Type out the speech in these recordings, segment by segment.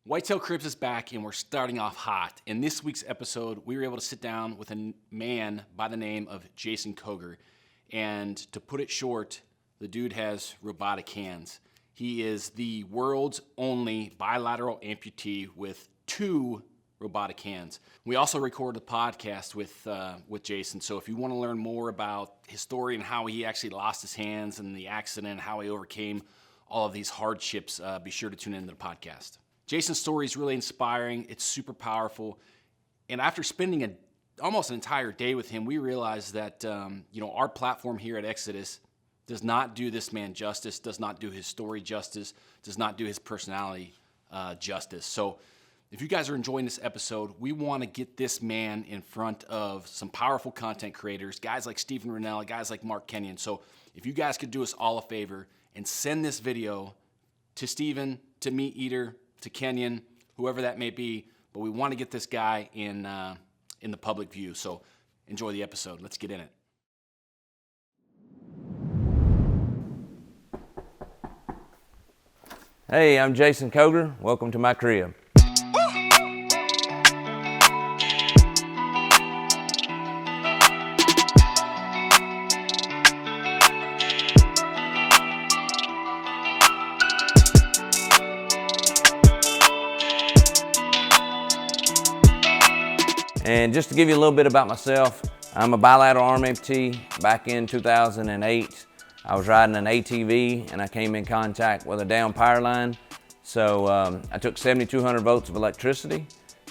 Whitetail Cribs is back and we're starting off hot. In this week's episode, we were able to sit down with a man by the name of Jason Koger. And to put it short, the dude has robotic hands. He is the world's only bilateral amputee with 2 robotic hands. We also recorded a podcast with Jason, so if you want to learn more about his story and how he actually lost his hands and the accident and how he overcame all of these hardships, be sure to tune into the podcast. Jason's story is really inspiring. It's super powerful. And after spending almost an entire day with him, we realized that our platform here at Exodus does not do this man justice, does not do his story justice, does not do his personality justice. So if you guys are enjoying this episode, we want to get this man in front of some powerful content creators, guys like Stephen Rinella, guys like Mark Kenyon. So if you guys could do us all a favor and send this video to Stephen, to Meat Eater, to Kenyon, whoever that may be, but we want to get this guy in the public view. So enjoy the episode. Let's get in it. Hey, I'm Jason Koger. Welcome to my crib. And just to give you a little bit about myself, I'm a bilateral arm amputee. Back in 2008, I was riding an ATV and I came in contact with a down power line. So I took 7,200 volts of electricity,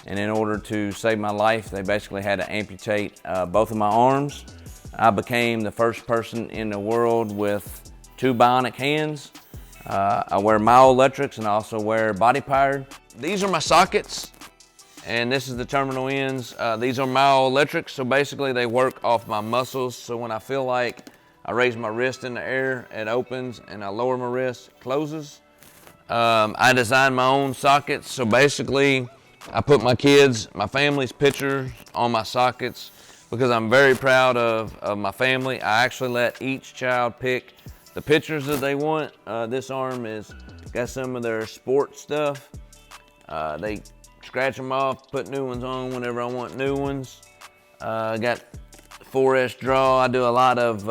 and in order to save my life, they basically had to amputate both of my arms. I became the first person in the world with 2 bionic hands. I wear myoelectrics and I also wear body powered. These are my sockets. And this is the terminal ends. These are myoelectrics, so basically they work off my muscles. So when I feel like I raise my wrist in the air, it opens, and I lower my wrist, it closes. I designed my own sockets, so basically I put my kids, my family's pictures on my sockets because I'm very proud of my family. I actually let each child pick the pictures that they want. This arm has got some of their sports stuff. They scratch them off, put new ones on whenever I want new ones. I got 4S draw. I do a lot of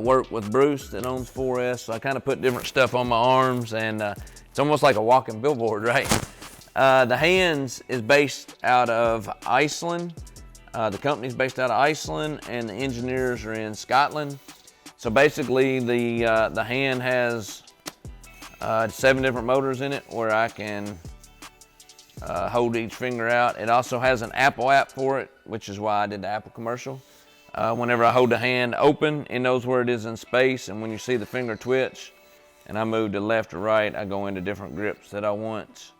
work with Bruce that owns 4S, so I kind of put different stuff on my arms, and it's almost like a walking billboard, right? The hands is based out of Iceland. The company's based out of Iceland, and the engineers are in Scotland. So basically, the hand has 7 different motors in it where I can hold each finger out. It also has an Apple app for it, which is why I did the Apple commercial. Whenever I hold the hand open, it knows where it is in space, and when you see the finger twitch and I move to left or right, I go into different grips that I want.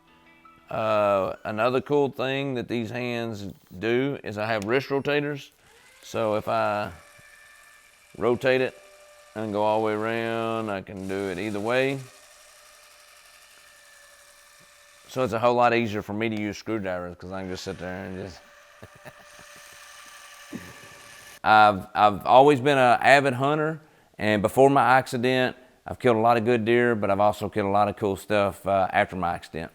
Another cool thing that these hands do is I have wrist rotators. So if I rotate it and go all the way around, I can do it either way. So it's a whole lot easier for me to use screwdrivers because I can just sit there and just. I've always been an avid hunter, and before my accident, I've killed a lot of good deer, but I've also killed a lot of cool stuff after my accident.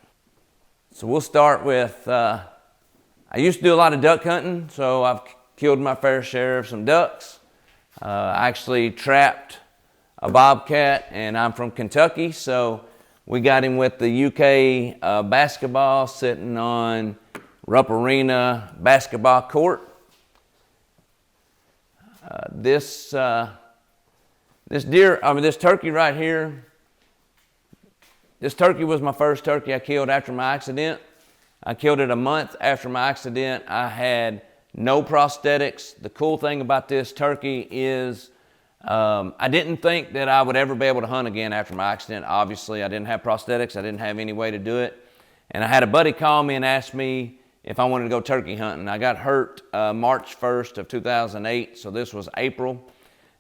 So we'll start with, I used to do a lot of duck hunting, so I've killed my fair share of some ducks. I actually trapped a bobcat, and I'm from Kentucky, so we got him with the UK basketball sitting on Rupp Arena basketball court. This turkey right here, this turkey was my first turkey I killed after my accident. I killed it a month after my accident. I had no prosthetics. The cool thing about this turkey is I didn't think that I would ever be able to hunt again after my accident. Obviously, I didn't have prosthetics. I didn't have any way to do it. And I had a buddy call me and ask me if I wanted to go turkey hunting. I got hurt March 1st of 2008, so this was April.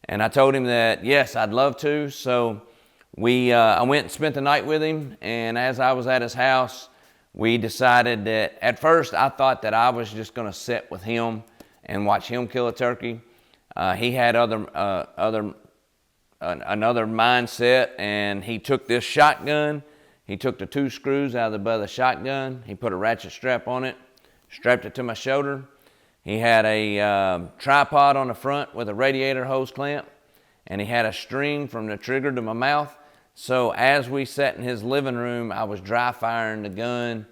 And I told him that, yes, I'd love to. So I went and spent the night with him. And as I was at his house, we decided that at first I thought that I was just going to sit with him and watch him kill a turkey. He had another mindset, and he took this shotgun He took the 2 screws out of the butt of the shotgun. He put a ratchet strap on it, strapped it to my shoulder. He had a tripod on the front with a radiator hose clamp, and he had a string from the trigger to my mouth. So as we sat in his living room, I was dry firing the gun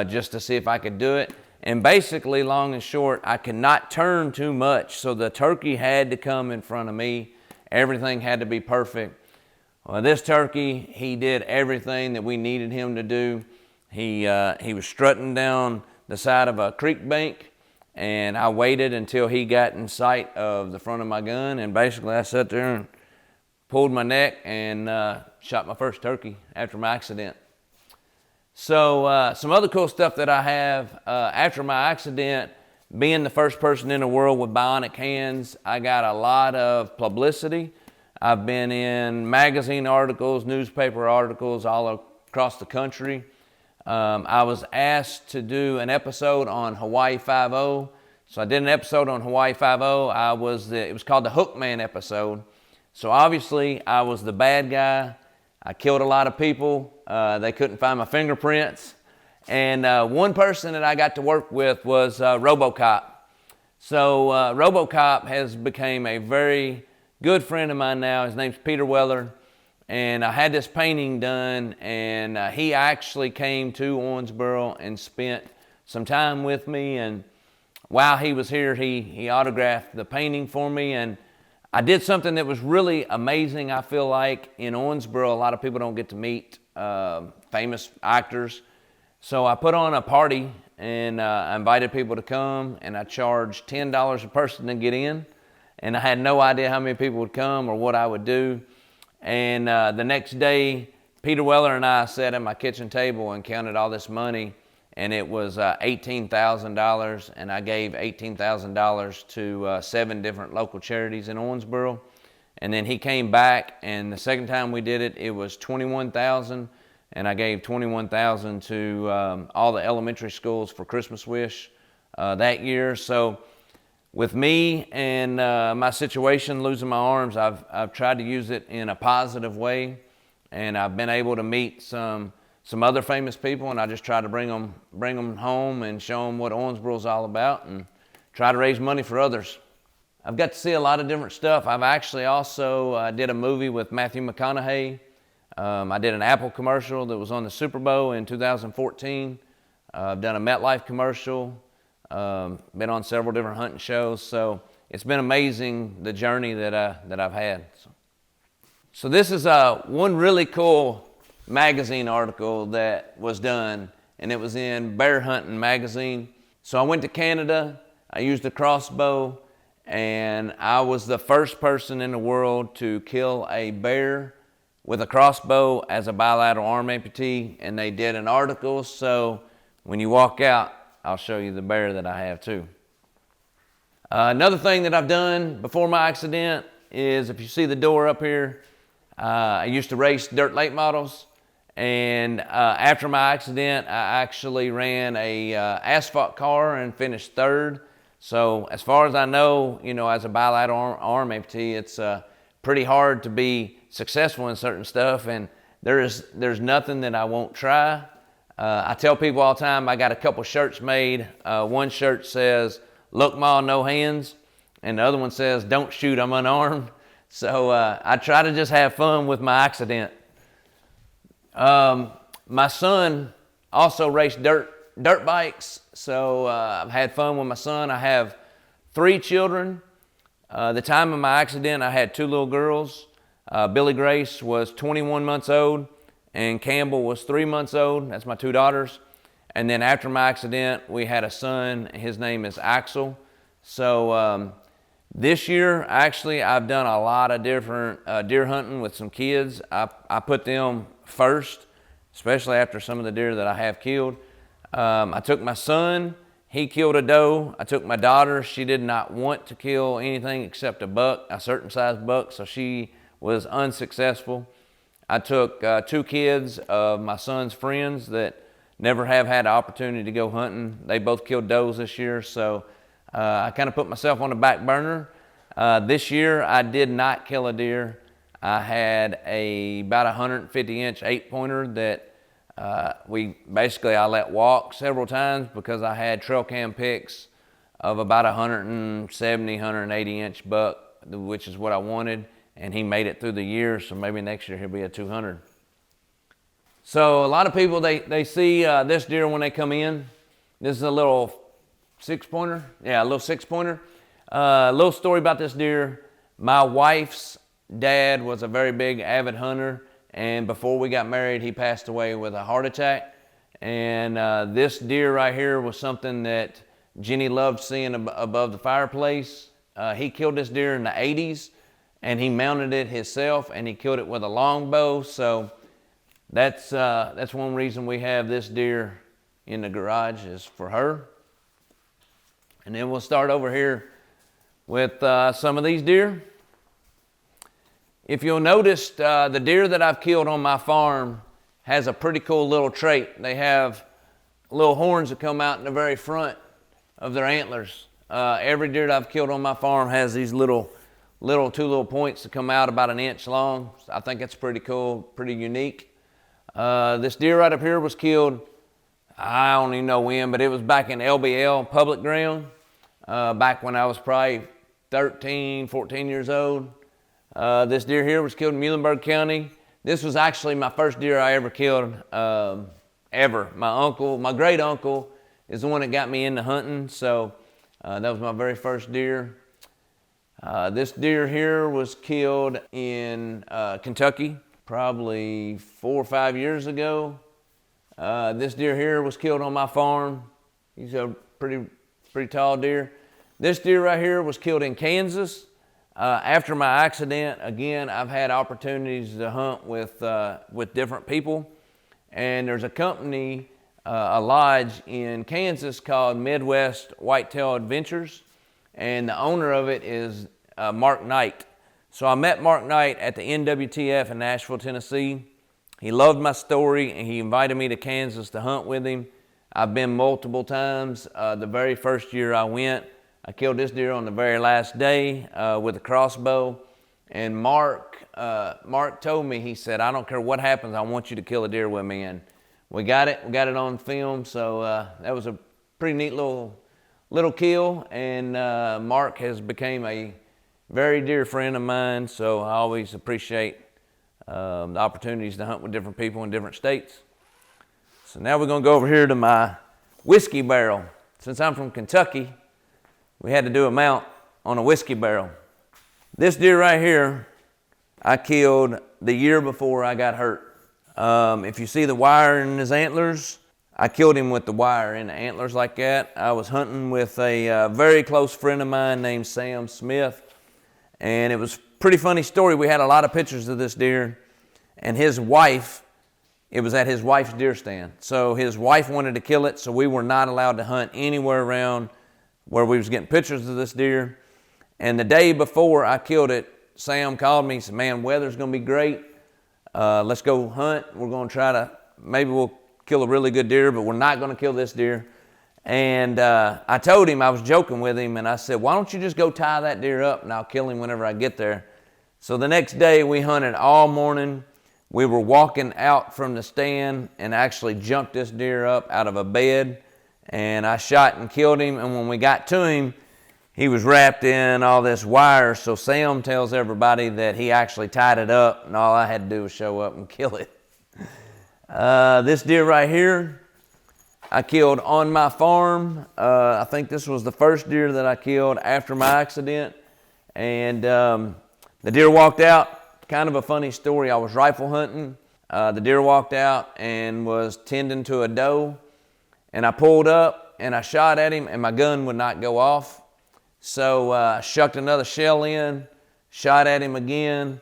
just to see if I could do it. And basically, long and short, I could not turn too much, so the turkey had to come in front of me. Everything had to be perfect. Well, this turkey, he did everything that we needed him to do. He was strutting down the side of a creek bank, and I waited until he got in sight of the front of my gun, and basically I sat there and pulled my neck and shot my first turkey after my accident. So some other cool stuff that I have, after my accident, being the first person in the world with bionic hands, I got a lot of publicity. I've been in magazine articles, newspaper articles all across the country. I was asked to do an episode on Hawaii 5-0. So I did an episode on Hawaii 5-0. It was called the Hookman episode. So obviously I was the bad guy. I killed a lot of people. They couldn't find my fingerprints. And one person that I got to work with was RoboCop. So RoboCop has become a very good friend of mine now. His name's Peter Weller. And I had this painting done, and he actually came to Owensboro and spent some time with me. And while he was here, he autographed the painting for me. And I did something that was really amazing. I feel like in Owensboro, a lot of people don't get to meet famous actors. So I put on a party, and I invited people to come, and I charged $10 a person to get in. And I had no idea how many people would come or what I would do. And the next day, Peter Weller and I sat at my kitchen table and counted all this money, and it was $18,000, and I gave $18,000 to 7 different local charities in Owensboro. And then he came back, and the second time we did it, it was $21,000, and I gave $21,000 to all the elementary schools for Christmas Wish that year. So with me and my situation, losing my arms, I've tried to use it in a positive way, and I've been able to meet some other famous people, and I just try to bring them home and show them what Owensboro is all about, and try to raise money for others. I've got to see a lot of different stuff. I've actually also did a movie with Matthew McConaughey. I did an Apple commercial that was on the Super Bowl in 2014. I've done a MetLife commercial. Been on several different hunting shows, so it's been amazing the journey that I've had. So this is one really cool magazine article that was done, and it was in Bear Hunting magazine. So I went to Canada. I used a crossbow, and I was the first person in the world to kill a bear with a crossbow as a bilateral arm amputee, and they did an article. So when you walk out, I'll show you the bear that I have too. Another thing that I've done before my accident is, if you see the door up here, I used to race dirt late models, and after my accident, I actually ran a asphalt car and finished 3rd. So as far as I know, as a bilateral arm amputee, it's pretty hard to be successful in certain stuff, and there's nothing that I won't try. I tell people all the time, I got a couple shirts made. One shirt says, "Look, Ma, no hands," and the other one says, "Don't shoot, I'm unarmed." So I try to just have fun with my accident. My son also raced dirt bikes, so I've had fun with my son. I have 3 children. The time of my accident, I had 2 little girls. Billy Grace was 21 months old, and Campbell was 3 months old. That's my 2 daughters. And then after my accident, we had a son. His name is Axel. So this year, actually, I've done a lot of different deer hunting with some kids. I put them first, especially after some of the deer that I have killed. I took my son. He killed a doe. I took my daughter. She did not want to kill anything except a buck, a certain size buck, so she was unsuccessful. I took 2 kids of my son's friends that never have had the opportunity to go hunting. They both killed does this year, so I kind of put myself on the back burner. This year, I did not kill a deer. I had about 150-inch 8-pointer that I let walk several times because I had trail cam pics of about 170, 180 inch buck, which is what I wanted, and he made it through the year, so maybe next year he'll be a 200. So a lot of people, they see this deer when they come in. This is a little 6-pointer. Yeah, a little 6-pointer. A little story about this deer. My wife's dad was a very big avid hunter, and before we got married, he passed away with a heart attack. And this deer right here was something that Jenny loved seeing above the fireplace. He killed this deer in the 80s, and he mounted it himself, and he killed it with a longbow. So that's one reason we have this deer in the garage, is for her. And then we'll start over here with some of these deer. If you'll notice, the deer that I've killed on my farm has a pretty cool little trait. They have little horns that come out in the very front of their antlers. Every deer that I've killed on my farm has these two little points that come out about 1 inch long. I think it's pretty cool, pretty unique. This deer right up here was killed, I don't even know when, but it was back in LBL, public ground, back when I was probably 13, 14 years old. This deer here was killed in Muhlenberg County. This was actually my first deer I ever killed, ever. My great uncle is the one that got me into hunting, so that was my very first deer. This deer here was killed in Kentucky, probably 4 or 5 years ago. This deer here was killed on my farm. He's a pretty tall deer. This deer right here was killed in Kansas. After my accident, again, I've had opportunities to hunt with different people. And there's a company, a lodge in Kansas called Midwest Whitetail Adventures. And the owner of it is Mark Knight. So I met Mark Knight at the NWTF in Nashville, Tennessee. He loved my story, and he invited me to Kansas to hunt with him. I've been multiple times. The very first year I went, I killed this deer on the very last day with a crossbow. And Mark told me, he said, "I don't care what happens, I want you to kill a deer with me." And we got it on film. So that was a pretty neat little kill. And Mark has become a very dear friend of mine. So I always appreciate the opportunities to hunt with different people in different states. So now we're gonna go over here to my whiskey barrel. Since I'm from Kentucky, we had to do a mount on a whiskey barrel. This deer right here, I killed the year before I got hurt. If you see the wire in his antlers, I killed him with the wire in the antlers like that. I was hunting with a very close friend of mine named Sam Smith, and it was a pretty funny story. We had a lot of pictures of this deer, and his wife, it was at his wife's deer stand. So his wife wanted to kill it, so we were not allowed to hunt anywhere around where we was getting pictures of this deer. And the day before I killed it, Sam called me and said, "Man, weather's gonna be great. Let's go hunt. We're gonna try to, maybe we'll kill a really good deer, but we're not gonna kill this deer." And I told him, I was joking with him, and I said, "Why don't you just go tie that deer up and I'll kill him whenever I get there." So the next day we hunted all morning. We were walking out from the stand and actually jumped this deer up out of a bed, and I shot and killed him. And when we got to him, he was wrapped in all this wire. So Sam tells everybody that he actually tied it up, and all I had to do was show up and kill it. This deer right here, I killed on my farm. I think this was the first deer that I killed after my accident. And the deer walked out. Kind of a funny story. I was rifle hunting. The deer walked out and was tending to a doe. And I pulled up and I shot at him, and my gun would not go off. So I shucked another shell in, shot at him again,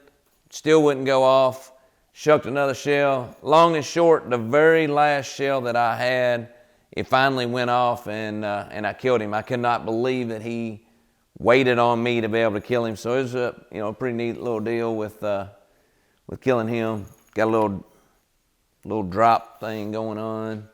still wouldn't go off. Shucked another shell. Long and short, the very last shell that I had, it finally went off, and I killed him. I could not believe that he waited on me to be able to kill him. So it was a pretty neat little deal with killing him. Got a little drop thing going on.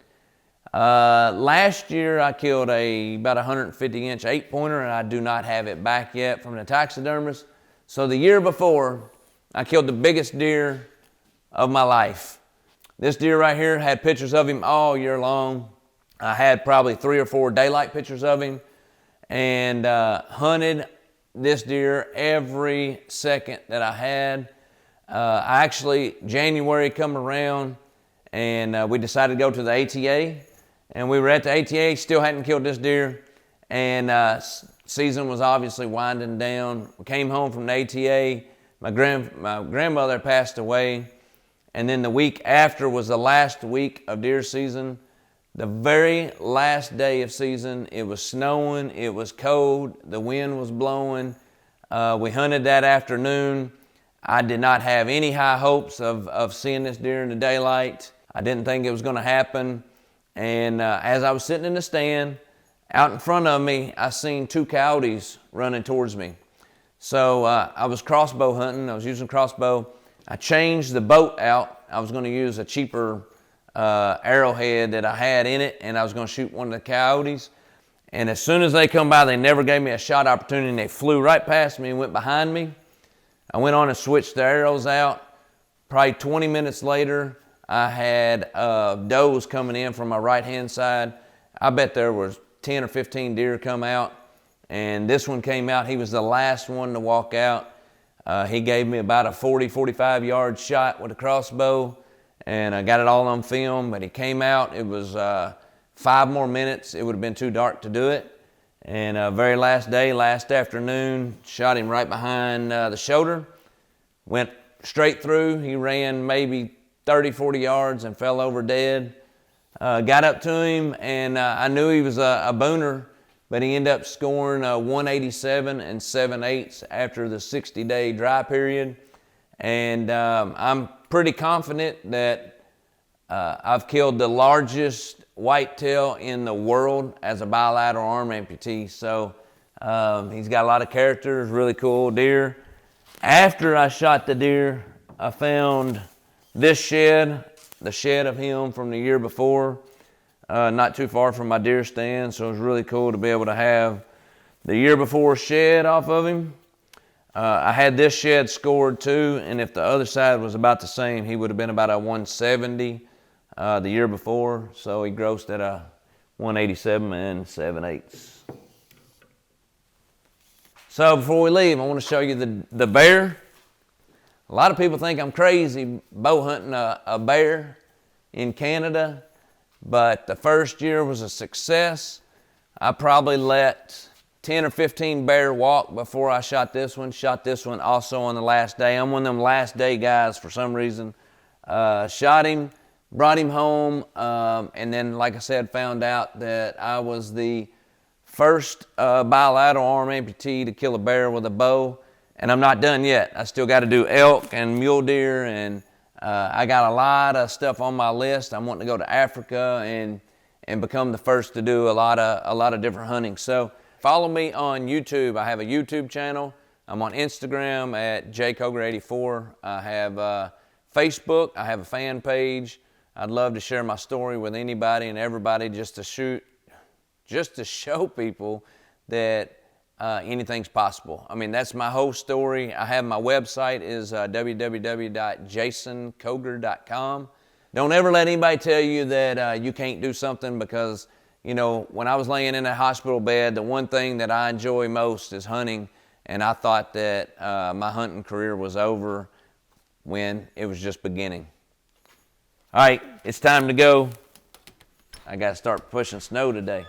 Last year I killed about 150 inch 8-pointer, and I do not have it back yet from the taxidermist. So the year before, I killed the biggest deer of my life. This deer right here, had pictures of him all year long. I had probably 3 or 4 daylight pictures of him, and hunted this deer every second that I had. I actually, January come around, and we decided to go to the ATA, and we were at the ATA, still hadn't killed this deer, and season was obviously winding down. We came home from the ATA, my grandmother passed away, and then the week after was the last week of deer season. The very last day of season, it was snowing, it was cold, the wind was blowing. We hunted that afternoon. I did not have any high hopes of seeing this deer in the daylight. I didn't think it was gonna happen. And as I was sitting in the stand, out in front of me, I seen 2 coyotes running towards me. So I was crossbow hunting, I was using crossbow. I changed the boat out. I was gonna use a cheaper arrowhead that I had in it, and I was gonna shoot one of the coyotes. And as soon as they come by, they never gave me a shot opportunity, and they flew right past me and went behind me. I went on and switched the arrows out. Probably 20 minutes later, I had does coming in from my right-hand side. I bet there was 10 or 15 deer come out, and this one came out. He was the last one to walk out. He gave me about a 40, 45 yard shot with a crossbow, and I got it all on film, but he came out. It was 5 more minutes. It would have been too dark to do it. And very last day, last afternoon, shot him right behind the shoulder, went straight through. He ran maybe 30, 40 yards and fell over dead. Got up to him, and I knew he was a booner, but he ended up scoring 187 and 7/8 after the 60-day dry period. And I'm pretty confident that I've killed the largest whitetail in the world as a bilateral arm amputee. So he's got a lot of character, really cool deer. After I shot the deer, I found this shed, the shed of him from the year before, not too far from my deer stand. So it was really cool to be able to have the year before shed off of him. I had this shed scored too, and if the other side was about the same, he would have been about a 170 the year before. So he grossed at a 187 and 7/8. So before we leave, I want to show you the bear. A lot of people think I'm crazy bow hunting a bear in Canada, but the first year was a success. I probably let 10 or 15 bear walk before I shot this one. Shot this one also on the last day. I'm one of them last day guys for some reason. Shot him, brought him home, and then, like I said, found out that I was the first bilateral arm amputee to kill a bear with a bow. And I'm not done yet. I still got to do elk and mule deer, and I got a lot of stuff on my list. I'm wanting to go to Africa and become the first to do a lot of different hunting. So follow me on YouTube. I have a YouTube channel. I'm on Instagram at jkoger84. I have Facebook. I have a fan page. I'd love to share my story with anybody and everybody, just to show people that anything's possible. I mean, that's my whole story. I have my website is www.jasonkoger.com. Don't ever let anybody tell you that you can't do something, because, you know, when I was laying in a hospital bed, the one thing that I enjoy most is hunting, and I thought that my hunting career was over when it was just beginning. All right, it's time to go. I got to start pushing snow today.